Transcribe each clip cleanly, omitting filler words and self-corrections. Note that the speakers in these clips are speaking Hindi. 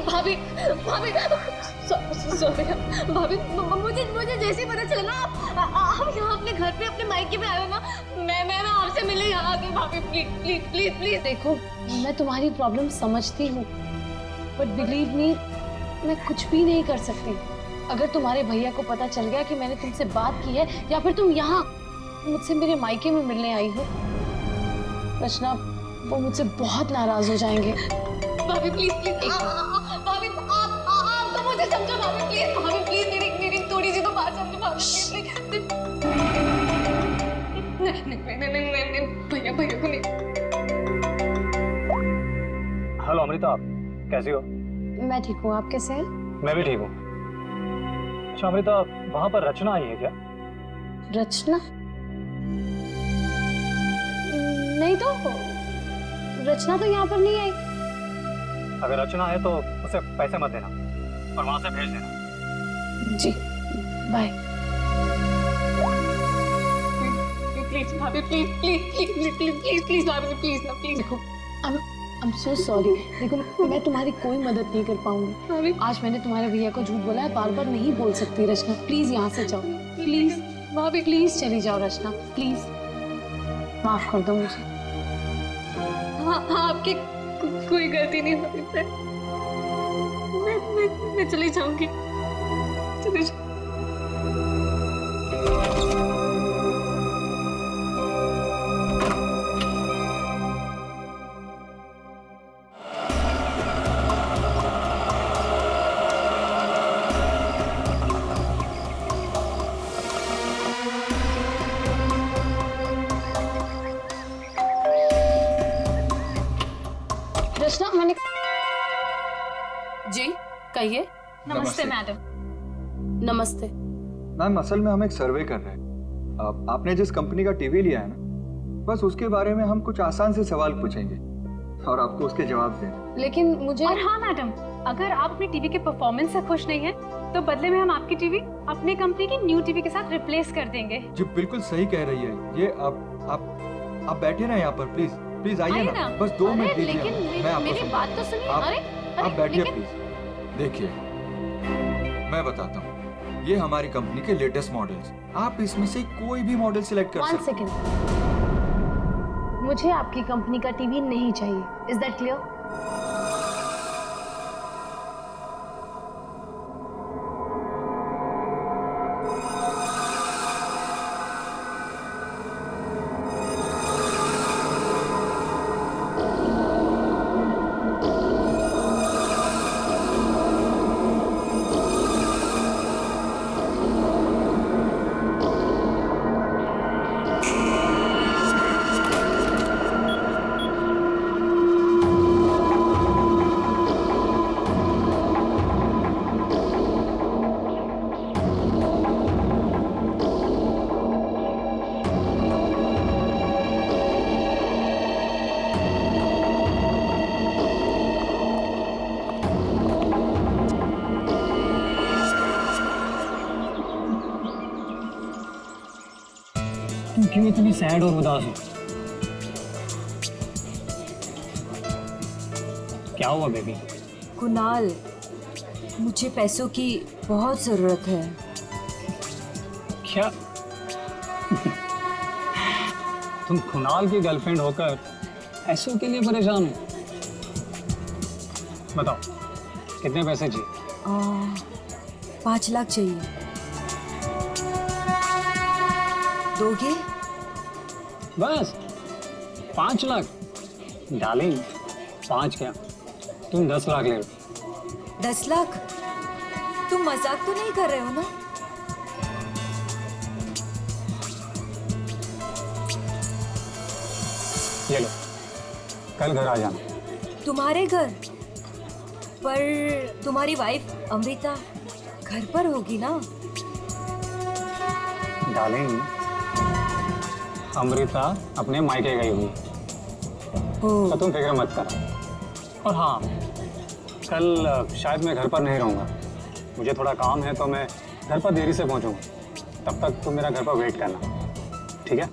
भाभी भाभी सॉरी भाभी, मुझे जैसे ही पता चला ना आप यहाँ अपने घर पे अपने मायके में आए हो ना, मैं आपसे मिलने यहाँ आ गई। भाभी प्लीज प्लीज प्लीज प्लीज। देखो मैं तुम्हारी प्रॉब्लम समझती हूँ, बट बिलीव मी मैं कुछ भी नहीं कर सकती। अगर तुम्हारे भैया को पता चल गया कि मैंने तुमसे बात की है या फिर तुम यहाँ मुझसे मेरे मायके में मिलने आई हो, रचना वो मुझसे बहुत नाराज हो जाएंगे। भाभी प्लीज प्लीज भाभी आप तो मुझे समझो। भाभी प्लीज मेरी थोड़ी सी तो बात समझो। भाभी प्लीज नहीं भैया को नहीं। हेलो अमृता, कैसी हो? मैं ठीक हूँ, आप कैसे हैं? मैं भी ठीक हूँ। अच्छा अमृता, वहाँ पर रचना आई है क्या? रचना? नहीं तो रचना तो यहाँ पर नहीं आई। अगर रचना है तो उसे पैसे मत देना और वहाँ से भेज देना। जी बाय। प्लीज भाभी please please please please please please भाभी प्लीज ना प्लीज। देखो आई एम सो सॉरी। देखो मैं तुम्हारी कोई मदद नहीं कर पाऊंगी। आज मैंने तुम्हारे भैया को झूठ बोला है, बार बार नहीं बोल सकती। रचना प्लीज यहाँ से जाओ, प्लीज भाभी प्लीज चली जाओ। रचना प्लीज माफ कर दो मुझे। हाँ आपकी कोई गलती नहीं हुई। मैं चली जाऊंगी। चली जाऊंगी। रचना मैंने जी कहिए। नमस्ते मैडम। नमस्ते मैम, असल में हम एक सर्वे कर रहे हैं। आपने जिस कंपनी का टीवी लिया है ना, बस उसके बारे में हम कुछ आसान से सवाल पूछेंगे और आपको उसके जवाब देंगे। लेकिन मुझे और हाँ मैडम, अगर आप अपनी टीवी के परफॉर्मेंस से खुश नहीं हैं, तो बदले में हम आपकी टीवी अपने कंपनी की न्यू टीवी के साथ रिप्लेस कर देंगे। जी बिल्कुल सही कह रही है ये। आप बैठे ना यहाँ पर, प्लीज प्लीज आइए ना, बस 2 मिनट दीजिए। लेकिन मैं आपको मेरी बात तो सुनिए। आप बैठिए प्लीज। देखिए मैं बताता हूँ, ये हमारी कंपनी के लेटेस्ट मॉडल्स। आप इसमें से कोई भी मॉडल सिलेक्ट कर सकते हैं। 1 सेकेंड, मुझे आपकी कंपनी का टीवी नहीं चाहिए। Is that clear? तुम क्यों इतनी सैड और उदास हो? क्या हुआ बेबी? कुणाल, मुझे पैसों की बहुत जरूरत है। क्या तुम कुणाल की गर्लफ्रेंड होकर पैसों के लिए परेशान हो? बताओ कितने पैसे चाहिए? 5 लाख चाहिए। दोगे? बस 5 लाख? डार्लिंग 5 क्या, तुम 10 लाख ले लो। 10 लाख? तुम मजाक तो नहीं कर रहे हो ना? ये लो, कल घर आ जाना। तुम्हारे घर? पर तुम्हारी वाइफ अमृता घर पर होगी ना? डार्लिंग अमृता अपने मायके गई हुई, तो तुम फिक्र मत कर। और हाँ, कल शायद मैं घर पर नहीं रहूँगा, मुझे थोड़ा काम है, तो मैं घर पर देरी से पहुँचूँगा। तब तक तुम मेरा घर पर वेट करना, ठीक है?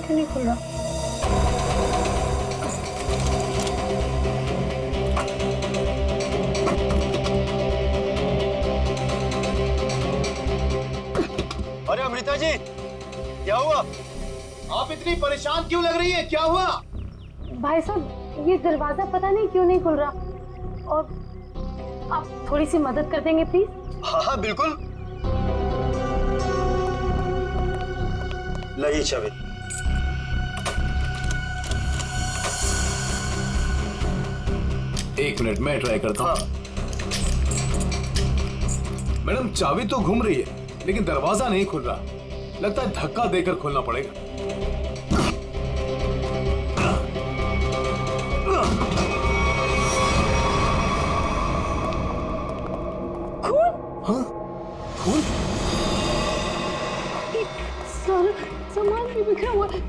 क्यों नहीं खुल रहा? अरे अमृता जी, क्या हुआ? आप इतनी परेशान क्यों लग रही है? क्या हुआ? भाई साहब, ये दरवाजा पता नहीं क्यों नहीं खुल रहा, और आप थोड़ी सी मदद कर देंगे प्लीज? हाँ हाँ बिल्कुल। लाइए चाबी। एक मिनट मैं ट्राई करता हूँ। मैडम चाबी तो घूम रही है लेकिन दरवाजा नहीं खुल रहा। लगता है धक्का देकर खोलना पड़ेगा। सामान भी बिखरा हुआ है।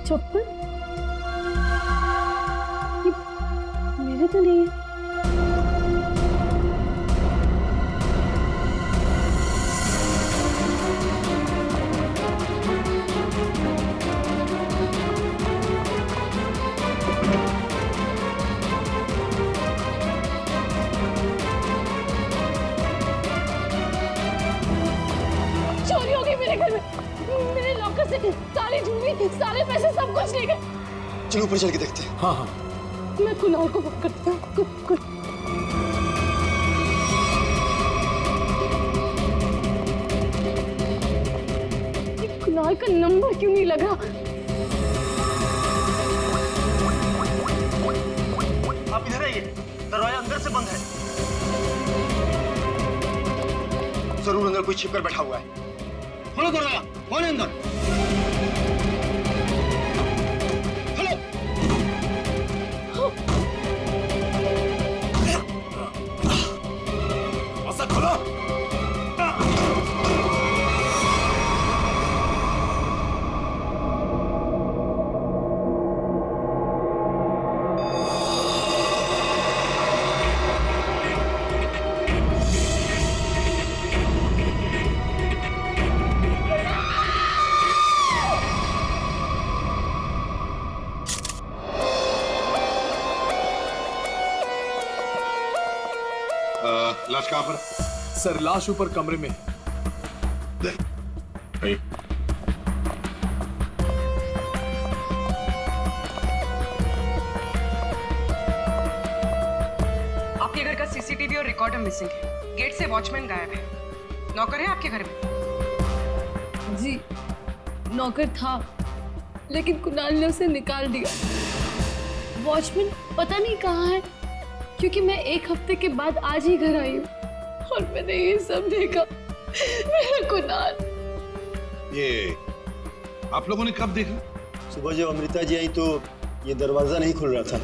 चप्पल ये मेरे तो नहीं है। चोरी हो गई मेरे घर में। मेरे लॉकर से सारी ज्वेलरी, सारे पैसे, सब कुछ ले गए। चलो ऊपर चल के देखते हैं। हाँ हाँ मैं कुणाल को फोन करता हूँ। कुणाल का नंबर क्यों नहीं लगा? आप इधर आइए, दरवाजा अंदर से बंद है। जरूर अंदर कोई छिपकर बैठा हुआ है। खोलो दरवाजा, कौन है अंदर? खोलो। ऐसा खोलो। लाश कहाँ पर? सर लाश ऊपर कमरे में है। आपके घर का सीसीटीवी और रिकॉर्डर मिसिंग है। गेट से वॉचमैन गायब है। नौकर है आपके घर में? जी नौकर था, लेकिन कुणाल ने उसे निकाल दिया। वॉचमैन पता नहीं कहाँ है, क्योंकि मैं एक हफ्ते के बाद आज ही घर आई हूँ और मैंने ये सब देखा। मेरा कुणाल। ये आप लोगों ने कब देखा? सुबह जब अमृता जी आई तो ये दरवाजा नहीं खुल रहा था।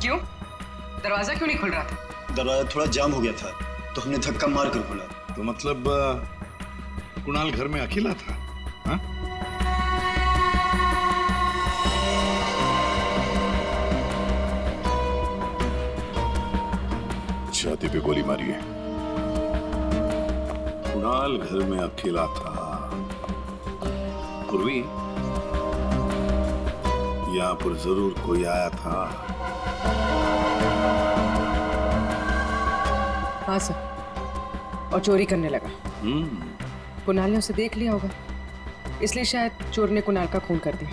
क्यों? दरवाजा क्यों नहीं खुल रहा था? दरवाजा थोड़ा जाम हो गया था तो हमने धक्का मार कर खोला। तो मतलब कुणाल घर में अकेला था? हाँ? छाती पे गोली मारी है। कुणाल घर में अकेला था। पूर्वी, यहाँ पर जरूर कोई आया था। हाँ सर, और चोरी करने लगा। कुणाल ने उसे देख लिया होगा, इसलिए शायद चोर ने कुणाल का खून कर दिया।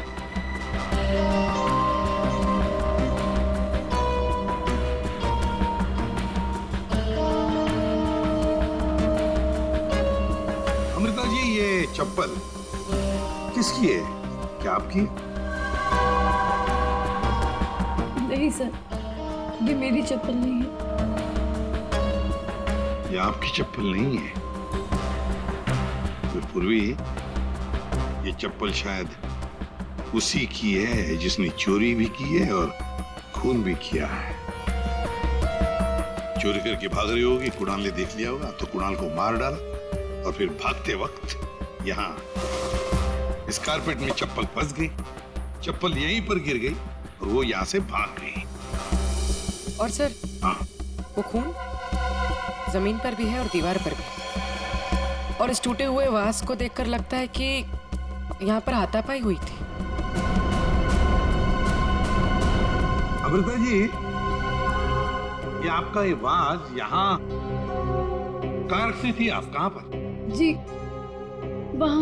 अमृता जी, ये चप्पल किसकी है? क्या आपकी? नहीं सर, ये मेरी चप्पल नहीं है। ये आपकी चप्पल नहीं है? तो पूर्वी, ये चप्पल शायद उसी की है जिसने चोरी भी की है और खून भी किया है। चोरी करके भाग रही होगी, कुणाल ने देख लिया होगा तो कुणाल को मार डाला और फिर भागते वक्त यहाँ इस कारपेट में चप्पल फंस गई। चप्पल यहीं पर गिर गई और वो यहाँ से भाग गई। और सर, हाँ, वो खून? जमीन पर भी है और दीवार पर भी। और इस टूटे हुए वास को देखकर लगता है कि यहाँ पर हाथापाई हुई थी। अमृता जी, ये आपका ये वाज यहाँ कार से थी, आप कहाँ पर? जी वहाँ।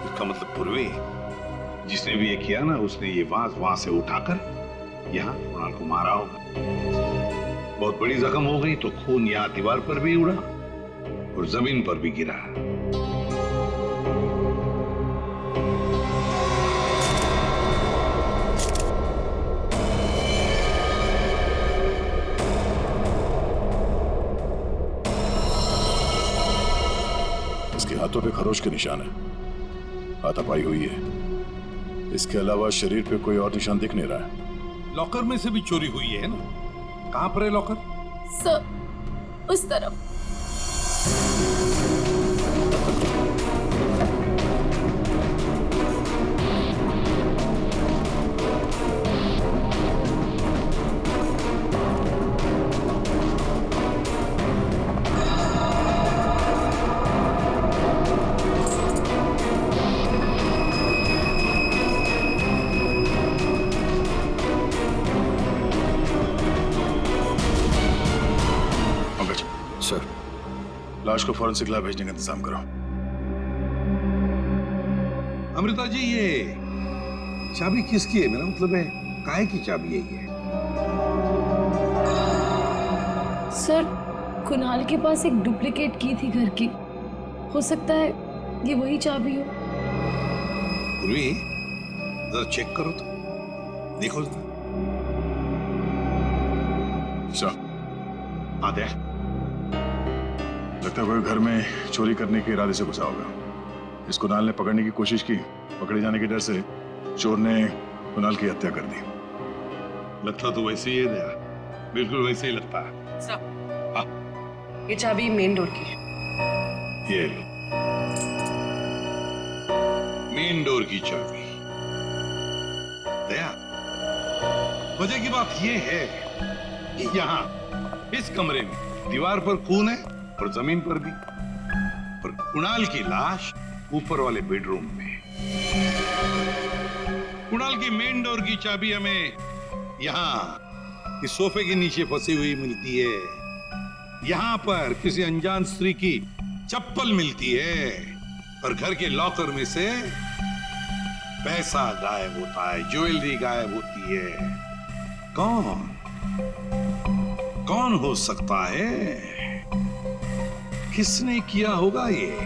इसका मतलब पूर्वी जिसने भी ये किया ना, उसने ये वाज वहां से उठाकर यहाँ कुणाल को मारा होगा। बहुत बड़ी जख्म हो गई तो खून यहाँ दीवार पर भी उड़ा और जमीन पर भी गिरा। इसके हाथों पे खरोच के निशान है, हाथापाई हुई है। इसके अलावा शरीर पे कोई और निशान दिख नहीं रहा है। लॉकर में से भी चोरी हुई है ना? कहां पर है लॉकर? सर उस तरफ। सर, लाश को फॉरेंसिक लैब भेजने का इंतजाम करो। अमृता जी, ये चाबी किसकी है? मेरा मतलब है काहे की चाबी है ये? सर कुणाल के पास एक डुप्लीकेट की थी घर की, हो सकता है ये वही चाबी हो। पूर्वी, जरा चेक करो तो, देखो जरा। हाँ देख, लगता है कोई घर में चोरी करने के इरादे से घुसा होगा। इस कुणाल ने पकड़ने की कोशिश की, पकड़े जाने के डर से चोर ने कुणाल की हत्या कर दी। लगता तो वैसे ही है दया, बिल्कुल वैसे ही लगता है। हाँ। ये चाबी मेन डोर की है। ये लो, मेन डोर की चाबी। दया, मजे की बात ये है कि यहाँ इस कमरे में दीवार पर खून है और जमीन पर भी, और कुणाल की लाश ऊपर वाले बेडरूम में। कुणाल की मेन डोर की चाबी हमें यहाँ इस सोफे के नीचे फंसी हुई मिलती है। यहाँ पर किसी अनजान स्त्री की चप्पल मिलती है और घर के लॉकर में से पैसा गायब होता है, ज्वेलरी गायब होती है। कौन हो सकता है? किसने किया होगा ये?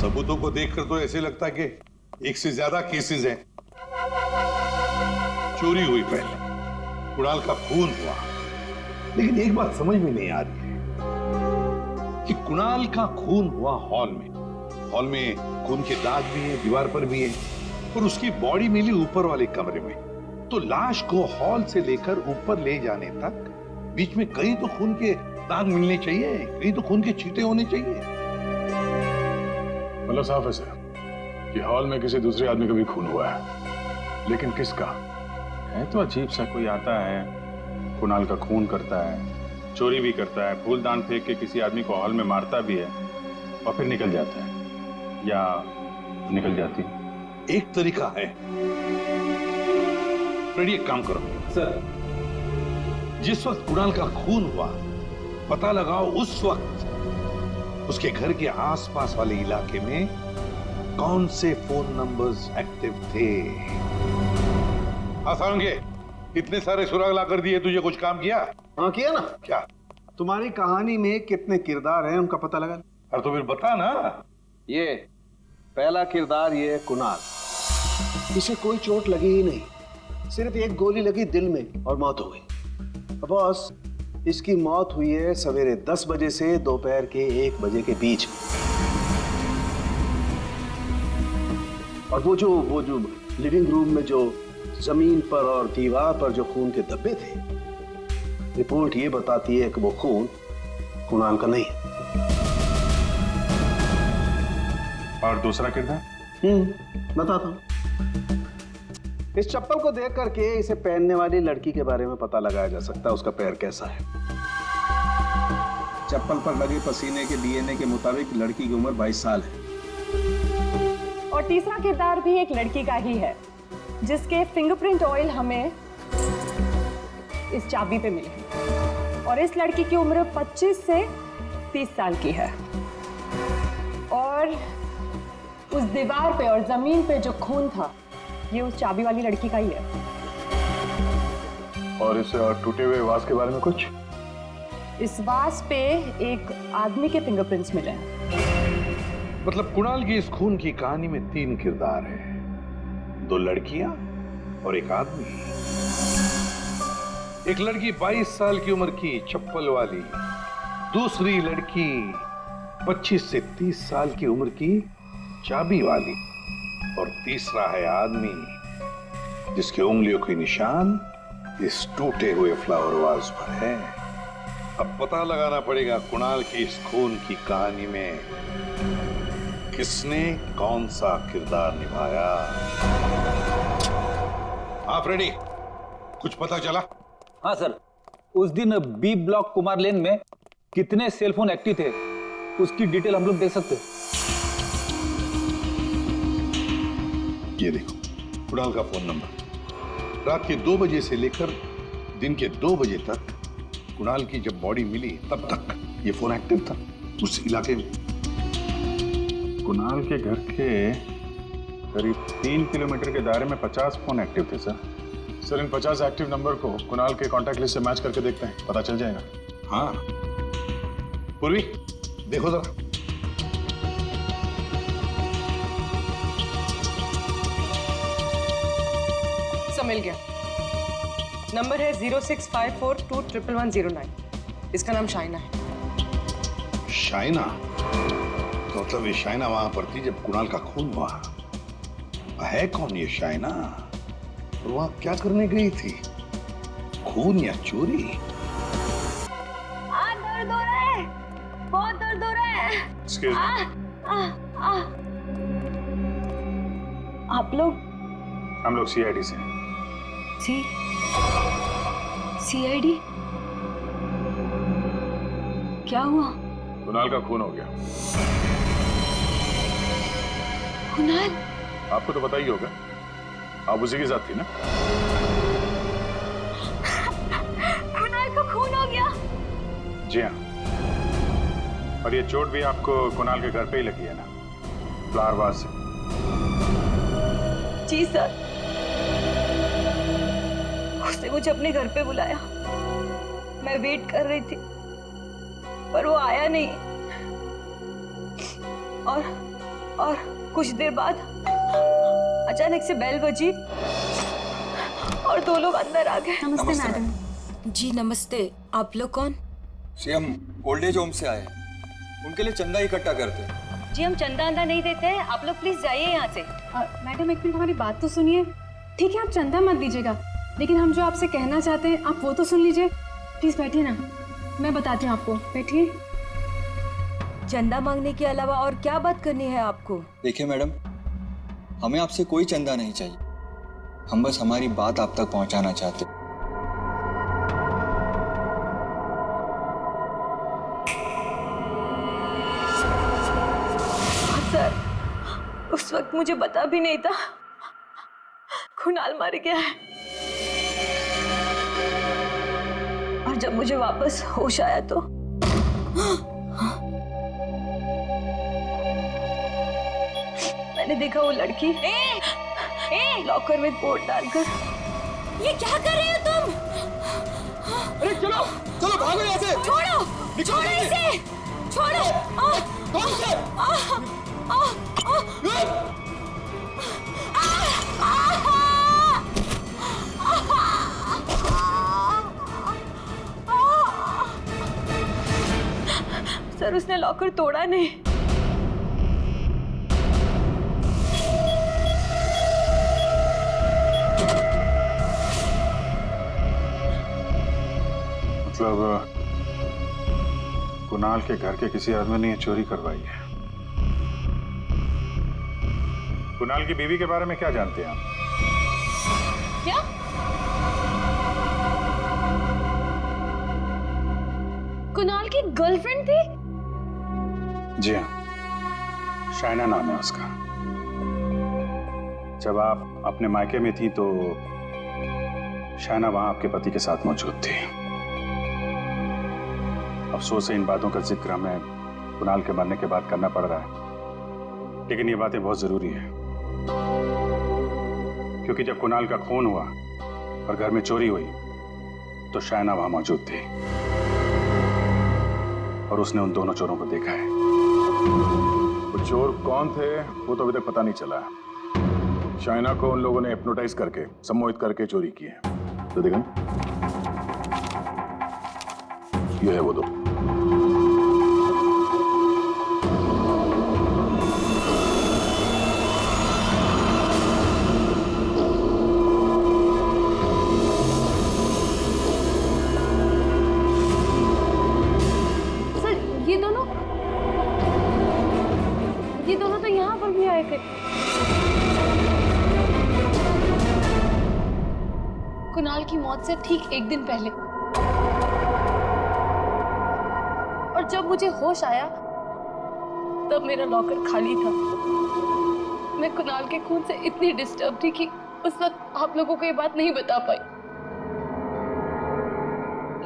सबूतों को देखकर तो ऐसे लगता है कि एक से ज्यादा केसेस हैं। चोरी हुई पहले, कुणाल का खून हुआ, लेकिन एक बात समझ में नहीं आ रही है कि कुणाल का खून हुआ हॉल में खून के दाग भी है, दीवार पर भी है, और उसकी बॉडी मिली ऊपर वाले कमरे में। तो लाश को हॉल से लेकर ऊपर ले जाने तक बीच में कहीं तो खून के दाग मिलने चाहिए, कहीं तो खून के छींटे होने चाहिए। मतलब साफ है सर कि हॉल में किसी दूसरे आदमी का भी खून हुआ है, लेकिन किसका है? तो अजीब सा कोई आता है, कुणाल का खून करता है, चोरी भी करता है, फूलदान फेंक के किसी आदमी को हॉल में मारता भी है और फिर निकल जाता है या निकल जाती है। एक तरीका है, फ्रेडी एक काम करो सर, जिस वक्त कुणाल का खून हुआ पता लगाओ उस वक्त उसके घर के आसपास वाले इलाके में कौन से फोन नंबर्स एक्टिव थे। आसानगे, इतने सारे सुराग ला कर दिए, तुझे कुछ काम किया? हाँ किया ना। क्या? तुम्हारी कहानी में कितने किरदार हैं उनका पता लगा। अरे तो फिर बता ना। ये पहला किरदार, ये कुणाल। इसे कोई चोट लगी ही नहीं, सिर्फ एक गोली लगी दिल में और मौत हो गई। बॉस, इसकी मौत हुई है सवेरे 10 बजे से दोपहर के 1 बजे के बीच में। और वो जो लिविंग रूम में जो जमीन पर और दीवार पर जो खून के धब्बे थे, रिपोर्ट ये बताती है कि वो खून कुणाल का नहीं है। और दूसरा किरदार? बताता हूं। इस चप्पल को देख करके इसे पहनने वाली लड़की के बारे में पता लगाया जा सकता है उसका पैर कैसा है। चप्पल पर लगे पसीने के डीएनए के मुताबिक लड़की की उम्र 22 साल है। और तीसरा किरदार भी एक लड़की का ही है जिसके फिंगरप्रिंट ऑयल हमें इस चाबी पे मिले और इस लड़की की उम्र 25 से 30 साल की है और उस दीवार पे और जमीन पे जो खून था ये उस चाबी वाली लड़की का ही है। और इस टूटे हुए वास के बारे में कुछ? इस वास पे एक आदमी के फिंगरप्रिंट्स मिले हैं। मतलब कुणाल की इस खून की कहानी में 3 किरदार हैं, 2 लड़कियां और एक आदमी। एक लड़की 22 साल की उम्र की चप्पल वाली, दूसरी लड़की 25 से 30 साल की उम्र की चाबी वाली और तीसरा है आदमी जिसके उंगलियों के निशान इस टूटे हुए फ्लावर वाज पर है। अब पता लगाना पड़ेगा कुणाल की इस खून की कहानी में किसने कौन सा किरदार निभाया। आप रेडी? कुछ पता चला? हाँ सर, उस दिन बी ब्लॉक कुमार लेन में कितने सेलफोन एक्टिव थे उसकी डिटेल हम लोग दे सकते हैं। ये देखो कुणाल का फोन नंबर। रात के 2 बजे से लेकर दिन के 2 बजे तक कुणाल की जब बॉडी मिली तब तक ये फोन एक्टिव था उस इलाके में। कुणाल के घर के करीब 3 किलोमीटर के दायरे में 50 फोन एक्टिव थे सर। सर इन 50 एक्टिव नंबर को कुणाल के कॉन्टैक्ट लिस्ट से मैच करके देखते हैं, पता चल जाएगा। हाँ पूर्वी देखो जरा। मिल गया। नंबर है 0654211109। इसका नाम शाइना है। शाइना? तो मतलब ये शाइना वहां पर थी जब कुणाल का खून हुआ। है कौन ये शाइना और वहां क्या करने गई थी? खून या चोरी? दर्द हो रहा है, बहुत दर्द हो रहा है। Excuse me. आप लोग? हम लोग CID से हैं। CID? क्या हुआ? कुणाल का खून हो गया। कुणाल? आपको तो पता ही होगा, आप उसी के साथ थी ना? कुणाल का खून हो गया? जी हाँ, और ये चोट भी आपको कुणाल के घर पे ही लगी है ना, फ्लावर वास से? जी सर, उसने मुझे अपने घर पे बुलाया। मैं वेट कर रही थी पर वो आया नहीं और कुछ देर बाद अचानक से बेल बजी और 2 लोग अंदर आ गए। नमस्ते मैडम। जी नमस्ते, आप लोग कौन? जी हम ओल्ड एज होम से आए हैं, उनके लिए चंदा इकट्ठा करते हैं। जी हम चंदा अंदा नहीं देते हैं, आप लोग प्लीज जाइए यहाँ से। मैडम एक मिनट हमारी बात तो सुनिए। ठीक है आप चंदा मत दीजिएगा, लेकिन हम जो आपसे कहना चाहते हैं आप वो तो सुन लीजिए। प्लीज बैठिए ना, मैं बताती हूँ आपको। बैठिए। चंदा मांगने के अलावा और क्या बात करनी है आपको? देखिए मैडम, हमें आपसे कोई चंदा नहीं चाहिए, हम बस हमारी बात आप तक पहुंचाना चाहते। सर उस वक्त मुझे पता भी नहीं था कुणाल मर गया है, और जब मुझे वापस होश आया तो मैंने देखा वो लड़की लॉकर में बोर्ड डालकर। ये क्या कर रहे हो तुम? अरे चलो चलो भागो यहाँ से। छोड़ो छोड़ो इसे, छोड़ो। कौन से? सर उसने लॉकर तोड़ा नहीं। मतलब कुणाल के घर के किसी आदमी ने ये चोरी करवाई है। कुणाल की बीवी के बारे में क्या जानते हैं आप? क्या? कुणाल की गर्लफ्रेंड थी? जी हाँ, शाइना नाम है उसका। जब आप अपने मायके में थी तो शाइना वहां आपके पति के साथ मौजूद थी। अफसोस है इन बातों का जिक्र हमें कुणाल के मरने के बाद करना पड़ रहा है, लेकिन ये बातें बहुत जरूरी है, क्योंकि जब कुणाल का खून हुआ और घर में चोरी हुई तो शाइना वहां मौजूद थी और उसने उन दोनों चोरों को देखा है। वो चोर कौन थे वो तो अभी तक पता नहीं चला। शाइना को उन लोगों ने हिप्नोटाइज करके, सम्मोहित करके चोरी की है। तो देखा, ये है वो दो। सर ये दोनों तो यहाँ पर भी आए थे। कुणाल की मौत से ठीक एक दिन पहले। और जब मुझे होश आया तब मेरा लॉकर खाली था। मैं कुणाल के खून से इतनी डिस्टर्ब थी कि उस वक्त आप लोगों को ये बात नहीं बता पाई।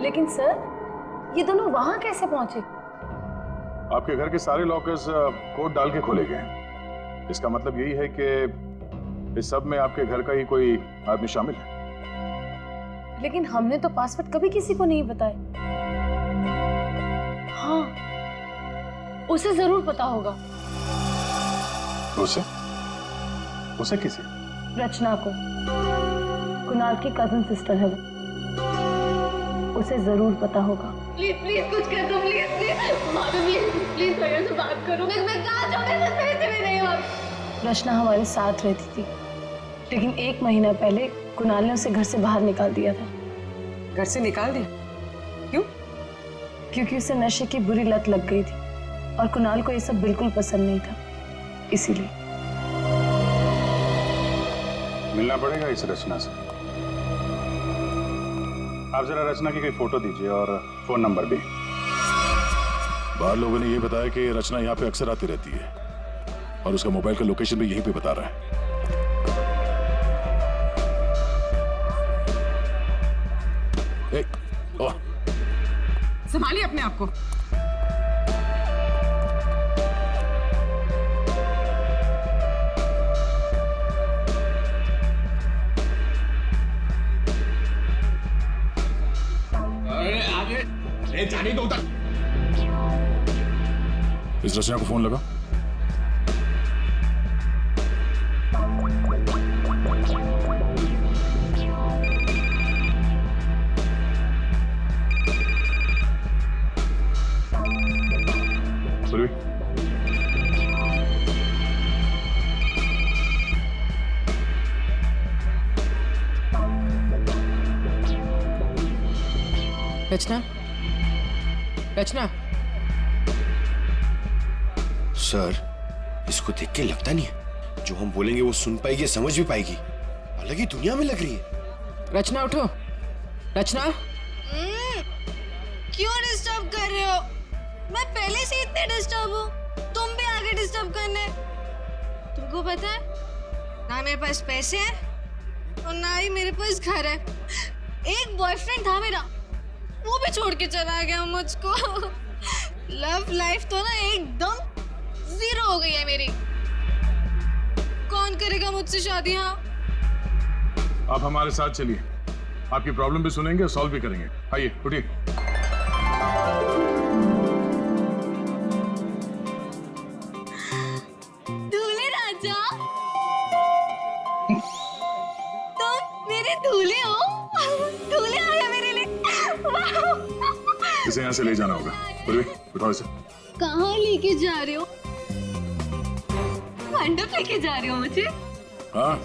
लेकिन सर, ये दोनों वहां कैसे पहुंचे? आपके घर के सारे लॉकर्स कोड डाल के खोले गए हैं। इसका मतलब यही है कि इस सब में आपके घर का ही कोई आदमी शामिल है। लेकिन हमने तो पासवर्ड कभी किसी को नहीं बताया। हाँ, उसे जरूर पता होगा। उसे? उसे किसे? रचना को। कुणाल की कजन सिस्टर है वो। उसे जरूर पता होगा। प्लीज प्लीज कुछ कर दो, प्लीज प्लीज भाभी, प्लीज प्लीज भैया से बात करो। मैं कहाँ जाऊँ? मैं पैसे भी नहीं भाभी। रचना हमारे साथ रहती थी, लेकिन 1 महीना पहले कुणाल ने उसे घर से बाहर निकाल दिया था। घर से निकाल दिया? क्यों? क्योंकि उसे नशे की बुरी लत लग गई थी और कुणाल को ये सब बिल्कुल पसंद नहीं था, इसीलिए। मिलना पड़ेगा इस रचना से। आप जरा रचना की कोई फोटो दीजिए और फोन नंबर भी। बाहर लोगों ने ये बताया कि रचना यहाँ पे अक्सर आती रहती है और उसका मोबाइल का लोकेशन भी यहीं पे बता रहा है। संभालिए अपने आप को। आगे जाने दो उधर। इस रचना को फोन लगा। रचना, रचना। सर, इसको देख के लगता नहीं है जो हम बोलेंगे वो सुन पाएगी, समझ भी पाएगी। अलग ही दुनिया में लग रही है। रचना उठो। रचना, क्यों डिस्टर्ब कर रहे हो? मैं पहले से इतने डिस्टर्ब हूँ, तुम भी आगे डिस्टर्ब करने। तुमको पता है ना, मेरे पास पैसे हैं और ना ही मेरे पास घर है। एक बॉयफ्रेंड था मेरा, वो भी छोड़ के चला गया मुझको। लव लाइफ तो ना एकदम 0 हो गई है मेरी। कौन करेगा मुझसे शादी? हाँ, आप हमारे साथ चलिए, आपकी प्रॉब्लम भी सुनेंगे और सॉल्व भी करेंगे। आइए, उठिए। दूल्हे राजा, तुम मेरे दूल्हे हो। दूल्हे आ गया मेरे लिए। इसे यहाँ से ले जाना होगा। उठाओ इसे। कहाँ लेके जा रहे हो? मंडप लेके जा रहे हो मुझे? हाँ,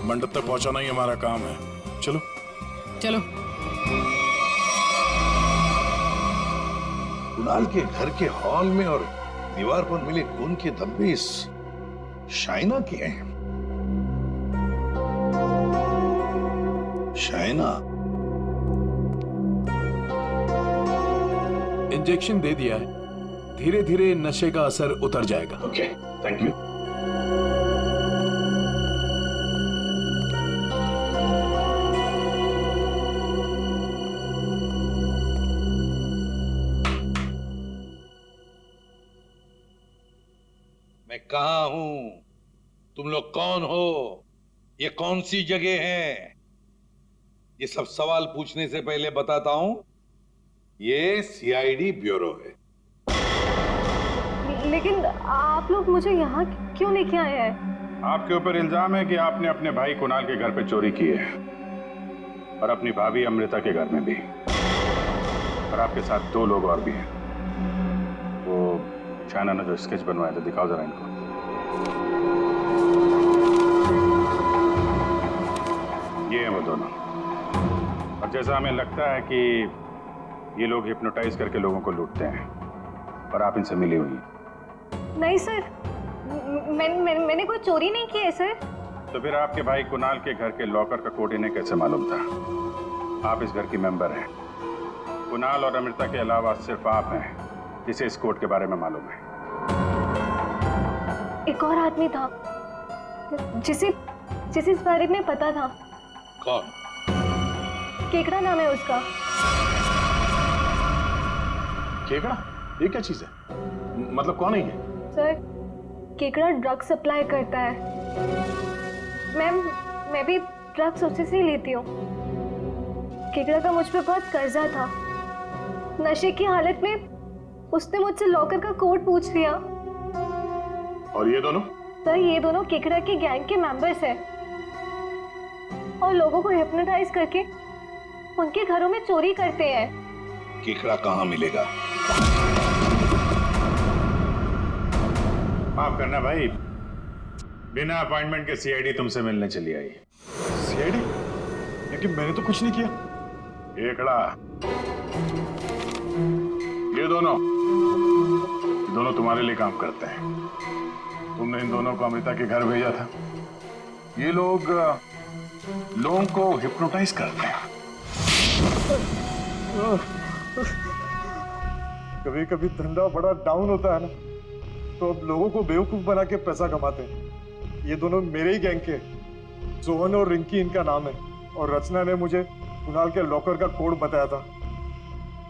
मंडप तक पहुंचाना ही हमारा काम है। चलो चलो। कुणाल के घर के हॉल में और दीवार पर मिले खून के धब्बे इस शाइना के हैं। शाइना? इंजेक्शन दे दिया है, धीरे धीरे नशे का असर उतर जाएगा। Okay, thank you. मैं कहाँ हूं? तुम लोग कौन हो? ये कौन सी जगह है? ये सब सवाल पूछने से पहले बताता हूं, ये सीआईडी ब्यूरो है। लेकिन आप लोग मुझे यहाँ क्यों लेके आए हैं? आपके ऊपर इल्जाम है कि आपने अपने भाई कुणाल के घर पे चोरी की है और अपनी भाभी अमृता के घर में भी, और आपके साथ 2 लोग और भी हैं। वो शाइना ने जो स्केच बनवाया था, दिखाओ जरा इनको। ये हैं वो दोनों, और जैसा हमें लगता है कि ये लोग हिप्नोटाइज करके लोगों को लूटते हैं, और आप इनसे मिली हुई हैं। नहीं सर, मैंने कोई चोरी नहीं की है सर। तो फिर आपके भाई कुणाल के घर के लॉकर का कोड इन्हें कैसे मालूम था? आप इस घर की मेंबर हैं। कुणाल और अमृता के अलावा सिर्फ आप हैं जिसे इस कोड के बारे में मालूम है। एक और आदमी था जिसे इस बारे में पता था। कौन? केकड़ा नाम है उसका। केकड़ा? ये क्या चीज है? मतलब कौन है ये? सर, केकड़ा ड्रग सप्लाई करता है। मैं भी ड्रग्स उसी से ही लेती हूँ। केकड़ा का मुझ पे बहुत कर्जा था। नशे की हालत में उसने मुझसे लॉकर का कोड पूछ लिया। और ये दोनों? सर, ये दोनों केकड़ा के गैंग के मेंबर्स हैं और लोगों को हिप्नोटाइज करके उनके घरों में चोरी करते हैं। केकड़ा कहाँ मिलेगा? माफ करना भाई, बिना अपॉइंटमेंट के सीआईडी तुमसे मिलने चली आई। सीआईडी? लेकिन मैंने तो कुछ नहीं किया। केकड़ा, ये दोनों तुम्हारे लिए काम करते हैं। तुमने इन दोनों को अमृता के घर भेजा था। ये लोग लोगों को हिप्नोटाइज करते हैं। कभी कभी धंधा बड़ा डाउन होता है ना, तो अब लोगों को बेवकूफ बना के पैसा कमाते हैं। ये दोनों मेरे ही गैंग के, सोहन और रिंकी इनका नाम है, और रचना ने मुझे कुणाल के लॉकर का कोड बताया था।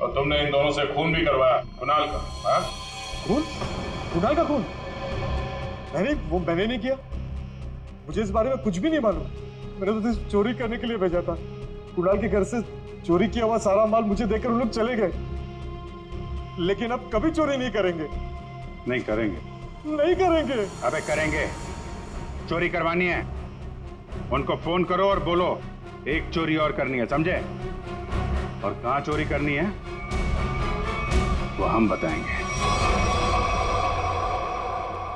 और तुमने इन दोनों से खून भी करवाया कुणाल का? हाँ? खून? कुणाल का खून? मैंने नहीं किया। मुझे इस बारे में कुछ भी नहीं मालूम। मैंने तो सिर्फ चोरी करने के लिए भेजा था। कुणाल के घर से चोरी किया हुआ सारा माल मुझे देकर उन लोग चले गए। लेकिन अब कभी चोरी नहीं करेंगे। नहीं करेंगे? नहीं करेंगे। अबे करेंगे। चोरी करवानी है, उनको फोन करो और बोलो एक चोरी और करनी है, समझे? और कहाँ चोरी करनी है वो हम बताएंगे।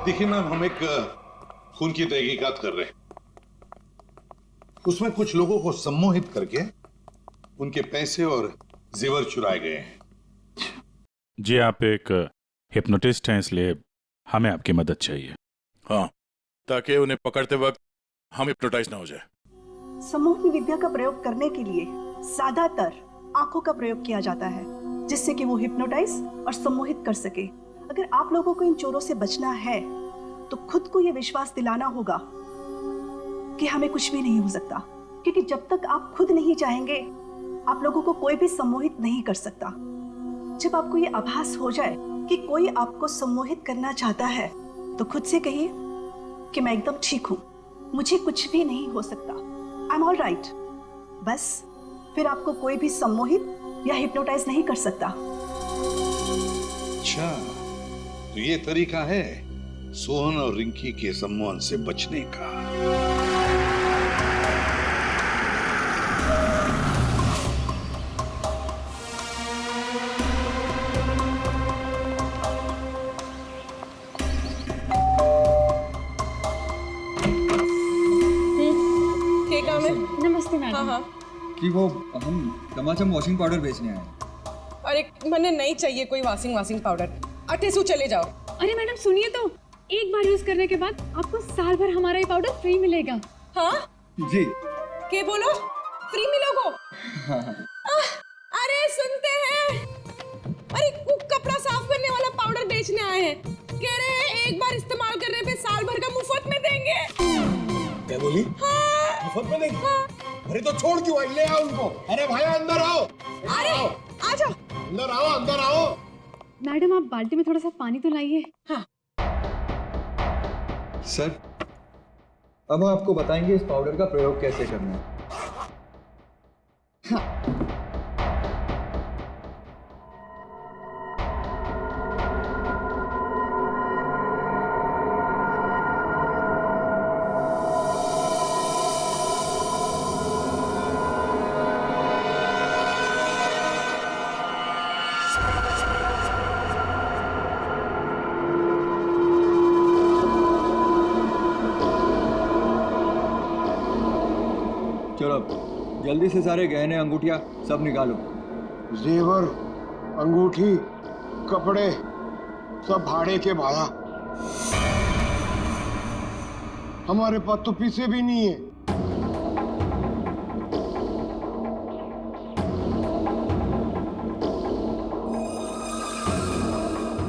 देखिए मैम, हम एक खून की तहकीकात कर रहे हैं। उसमें कुछ लोगों को सम्मोहित करके उनके पैसे और जेवर चुराए गए हैं। जी, आप एक हिप्नोटिस्ट हैं, इसलिए हमें आपकी मदद चाहिए। हाँ, ताकि उन्हें पकड़ते वक्त हम हिप्नोटाइज ना हो जाए। सम्मोहन विद्या का प्रयोग करने के लिए ज्यादातर आंखों का प्रयोग किया जाता है, जिससे कि वो हिप्नोटाइज और सम्मोहित कर सके। अगर आप लोगों को इन चोरों से बचना है तो खुद को ये विश्वास दिलाना होगा कि हमें कुछ भी नहीं हो सकता, क्योंकि जब तक आप खुद नहीं चाहेंगे आप लोगों को कोई भी सम्मोहित नहीं कर सकता। जब आपको ये आभास हो जाए कि कोई आपको सम्मोहित करना चाहता है तो खुद से कहिए कि मैं एकदम ठीक हूँ, मुझे कुछ भी नहीं हो सकता, आई एम ऑल राइट। बस फिर आपको कोई भी सम्मोहित या हिप्नोटाइज नहीं कर सकता। अच्छा, तो ये तरीका है सोहन और रिंकी के सम्मोहन से बचने का। नमस्ते मैडम। हाँ। कि वो हम चमाचम वॉशिंग पाउडर बेचने आए। अरे मैंने नहीं चाहिए कोई वॉशिंग पाउडर। अटेसू चले जाओ। अरे मैडम सुनिए तो, एक बार यूज करने के बाद आपको साल भर हमारा ये पाउडर फ्री मिलेगा। हाँ जी। के बोलो? फ्री मिलोगो। अरे सुनते हैं, अरे कुक कपड़ा साफ करने वाला पाउडर बेचने आए हैं, कह रहे हैं एक बार इस्तेमाल करने पे साल भर का मुफ्त में देंगे। क्या बोली? हाँ। मुफ्त में देंगे? अरे तो छोड़ क्यों आई? ले आओ उनको। अरे भाई अंदर आओ। अरे आ जाओ। अंदर आओ, अंदर आओ। मैडम आप बाल्टी में थोड़ा सा पानी तो लाइए। हाँ। सर, अब हम आपको बताएंगे इस पाउडर का प्रयोग कैसे करना है। चलो जल्दी से सारे गहने अंगूठियां सब निकालो। जेवर, अंगूठी, कपड़े सब भाड़े के भाड़ा। हमारे पास तो पैसे भी नहीं है।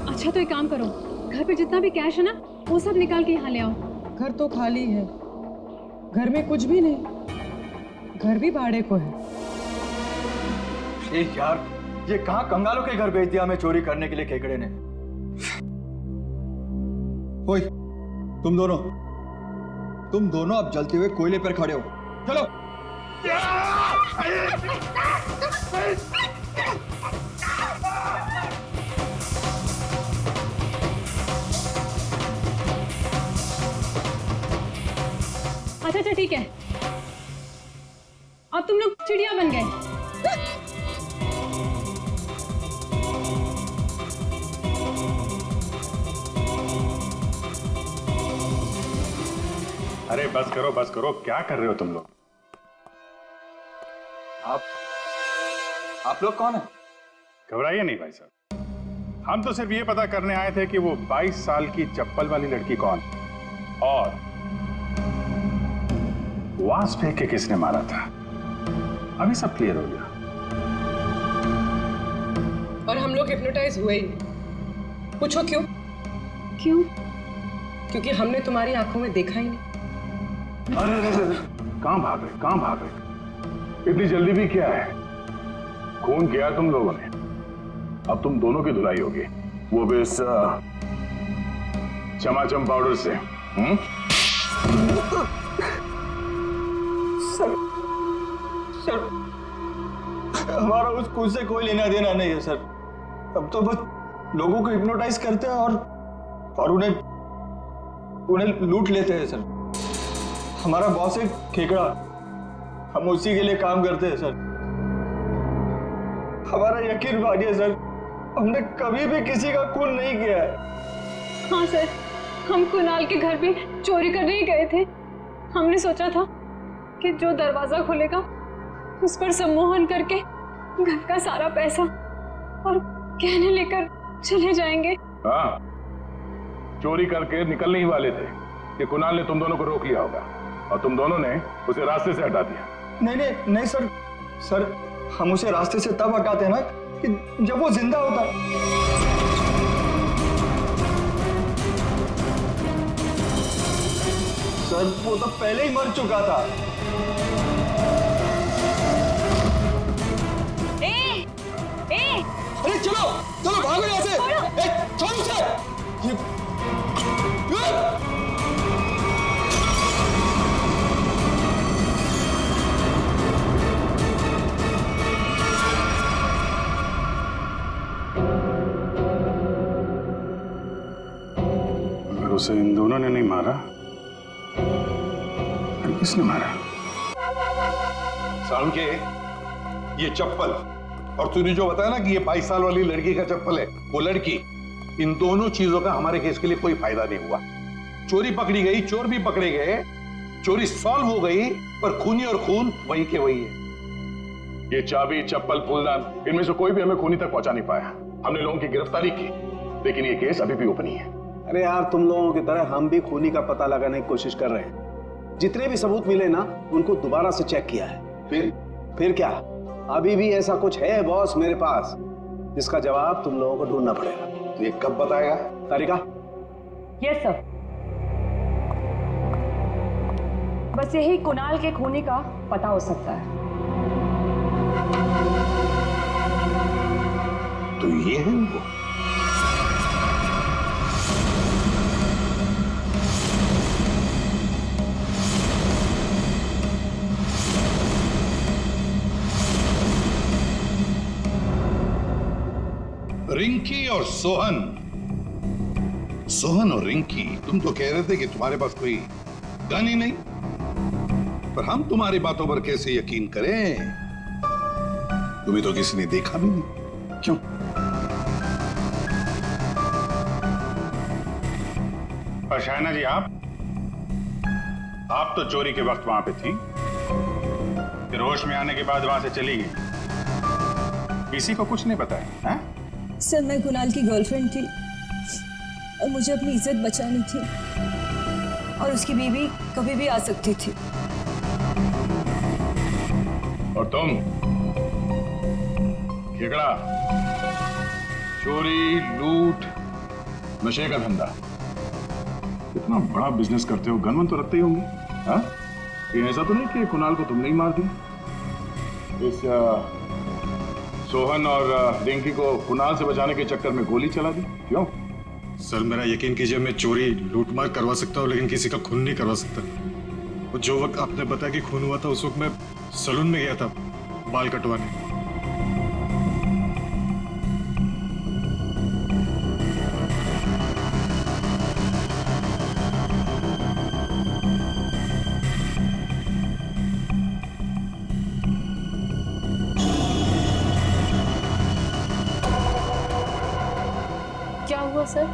अच्छा तो एक काम करो, घर पे जितना भी कैश है ना वो सब निकाल के यहाँ ले आओ। घर तो खाली है, घर में कुछ भी नहीं, घर भी भाड़े को है। यार ये कहाँ कंगालों के घर भेज दिया हमें चोरी करने के लिए केकड़े ने। ओए तुम दोनों अब जलते हुए कोयले पर खड़े हो। चलो। अच्छा ठीक है, अब तुम लोग चिड़िया बन गए। अरे बस करो, क्या कर रहे हो तुम लोग? आप लोग कौन है? घबराइए नहीं भाई साहब, हम तो सिर्फ ये पता करने आए थे कि वो 22 साल की चप्पल वाली लड़की कौन और वास फेंक के किसने मारा था। अभी सब क्लियर हो गया। और हम लोग हिप्नोटाइज हुए ही। पूछो क्यों? क्यों? क्योंकि हमने तुम्हारी आंखों में देखा ही नहीं। अरे कहां भाग रहे? इतनी जल्दी भी क्या है? खून किया तुम लोगों ने, अब तुम दोनों की धुलाई होगी, वो भी इस चमाचम पाउडर से। सर हमारा उस खून से कोई लेना देना नहीं है सर। अब तो बस लोगों को हिप्नोटाइज करते हैं और उन्हें लूट लेते हैं सर। हमारा बॉस है खेकड़ा, हम उसी के लिए काम करते हैं सर। हमारा यकीन मानिए सर, हमने कभी भी किसी का खून नहीं किया है। हाँ सर, हम कुणाल के घर भी चोरी करने ही गए थे। हमने सोचा था कि जो दरवाजा खुलेगा उस पर सम्मोहन करके घर का सारा पैसा और गहने लेकर चले जाएंगे। हाँ, चोरी करके निकलने ही वाले थे कि कुणाल ने तुम दोनों को रोक लिया होगा और तुम दोनों ने उसे रास्ते से हटा दिया। नहीं सर, हम उसे रास्ते से तब हटाते हैं ना कि जब वो जिंदा होता। सर वो तो पहले ही मर चुका था। अरे चलो भागो यहाँ से। छोड़ो उसे। अगर उसे इन दोनों ने नहीं मारा फिर किसने मारा? सालुंके, ये चप्पल और तूने जो बताया ना कि ये 22 साल वाली लड़की का चप्पल है, वो लड़की, इन दोनों चीजों का हमारे केस के लिए कोई फायदा नहीं हुआ। चोरी पकड़ी गई, चोर भी पकड़े गए, चोरी सॉल्व हो गई, पर खूनी और खून वही के वही है। ये चाबी, चप्पल, फूलदान, इनमें से कोई भी हमें खूनी तक पहुंचा नहीं पाया। हमने लोगों की गिरफ्तारी की, लेकिन ये केस अभी भी ओपन ही है। अरे यार, तुम लोगों की तरह हम भी खूनी का पता लगाने की कोशिश कर रहे हैं। जितने भी सबूत मिले ना, उनको दोबारा से चेक किया है। फिर क्या, अभी भी ऐसा कुछ है बॉस मेरे पास जिसका जवाब तुम लोगों को ढूंढना पड़ेगा। तो ये कब बताएगा? तारिका? Yes sir. बस यही कुणाल के खोने का पता हो सकता है। तो ये है वो। रिंकी और सोहन। सोहन और रिंकी, तुम तो कह रहे थे कि तुम्हारे पास कोई गन ही नहीं, पर हम तुम्हारी बातों पर कैसे यकीन करें? तुम्हें तो किसी ने देखा भी नहीं। क्यों? और शाहना जी, आप तो चोरी के वक्त वहां पे थी, फिर होश में आने के बाद वहां से चली गई, किसी को कुछ नहीं बताया? हैं? सर, मैं कुणाल की गर्लफ्रेंड थी और मुझे अपनी इज्जत बचानी थी, और उसकी बीवी कभी भी आ सकती थी। और तुम? खेकड़ा, चोरी, लूट, नशे का धंधा, इतना बड़ा बिजनेस करते हो, गन तो रखते ही होंगे। हाँ? ये ऐसा तो नहीं कि कुणाल को तुमने ही मार दिया? इस सोहन और रिंकी को कुणाल से बचाने के चक्कर में गोली चला दी, क्यों? सर, मेरा यकीन कीजिए, मैं चोरी लूटमार करवा सकता हूँ, लेकिन किसी का खून नहीं करवा सकता। और जो वक्त आपने बताया कि खून हुआ था, उस वक्त मैं सैलून में गया था बाल कटवाने। क्या हुआ सर?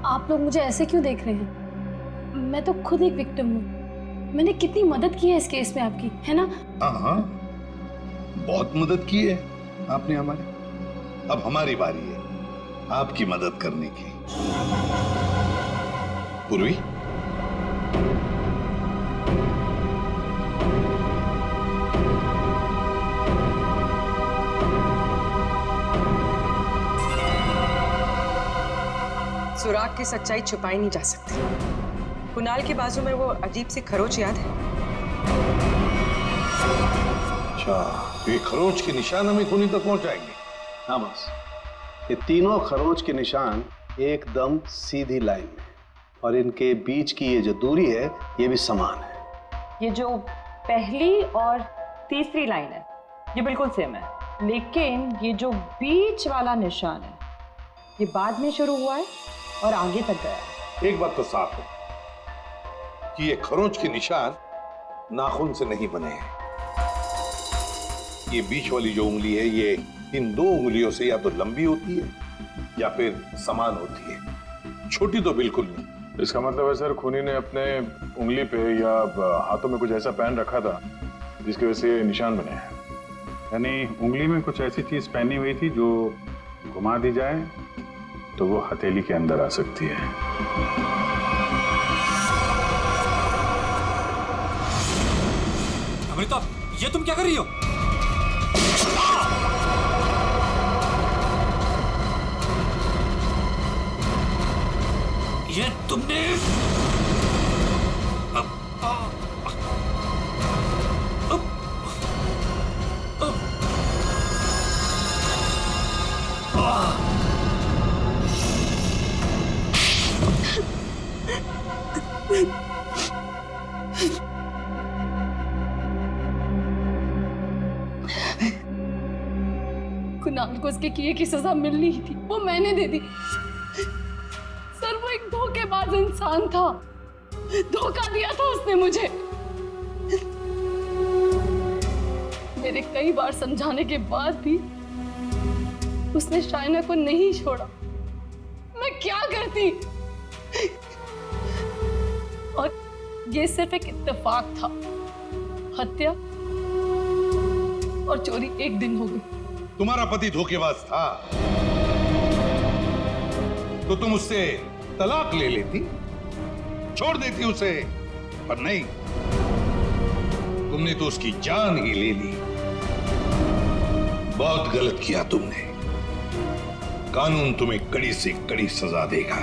आप लोग मुझे ऐसे क्यों देख रहे हैं? मैं तो खुद एक विक्टिम हूँ। मैंने कितनी मदद की है इस केस में आपकी, है ना? हाँ, बहुत मदद की है आपने हमारी। अब हमारी बारी है आपकी मदद करने की। पूर्वी, सुराग की सच्चाई छुपाई नहीं जा सकती। कुणाल के बाजू में वो अजीब सी खरोच याद है? अच्छा, ये खरोच के निशान हमें खूनी तक पहुंच जाएंगे? हाँ बस, ये तीनों खरोच के निशान एकदम सीधी लाइन में, और इनके बीच की ये जो दूरी है ये भी समान है। ये जो पहली और तीसरी लाइन है ये बिल्कुल सेम है, लेकिन ये जो बीच वाला निशान है ये बाद में शुरू हुआ है और आगे तक गया। एक बात तो साफ है कि ये खरोंच के निशान नाखून से नहीं बने हैं। ये बीच वाली जो उंगली है ये इन दो उंगलियों से या तो लंबी होती है या फिर समान होती है, छोटी तो बिल्कुल नहीं। इसका मतलब है सर, खूनी ने अपने उंगली पे या हाथों में कुछ ऐसा पहन रखा था जिसकी वजह से निशान बने हैं। यानी उंगली में कुछ ऐसी चीज पहनी हुई थी जो घुमा दी जाए तो वो हथेली के अंदर आ सकती है। अमृता, ये तुम क्या कर रही हो? ये तुमने कुणाल को उसके किए की सजा मिलनी ही थी, वो मैंने दे दी। सर, वो एक धोखेबाज इंसान था, धोखा दिया था उसने मुझे। मेरे कई बार समझाने के बाद भी उसने शाइना को नहीं छोड़ा। मैं क्या करती? और ये सिर्फ एक इत्तेफाक था। हत्या और चोरी एक दिन हो गई। तुम्हारा पति धोखेबाज था तो तुम उससे तलाक ले लेती, छोड़ देती उसे, पर नहीं, तुमने तो उसकी जान ही ले ली। बहुत गलत किया तुमने। कानून तुम्हें कड़ी से कड़ी सजा देगा।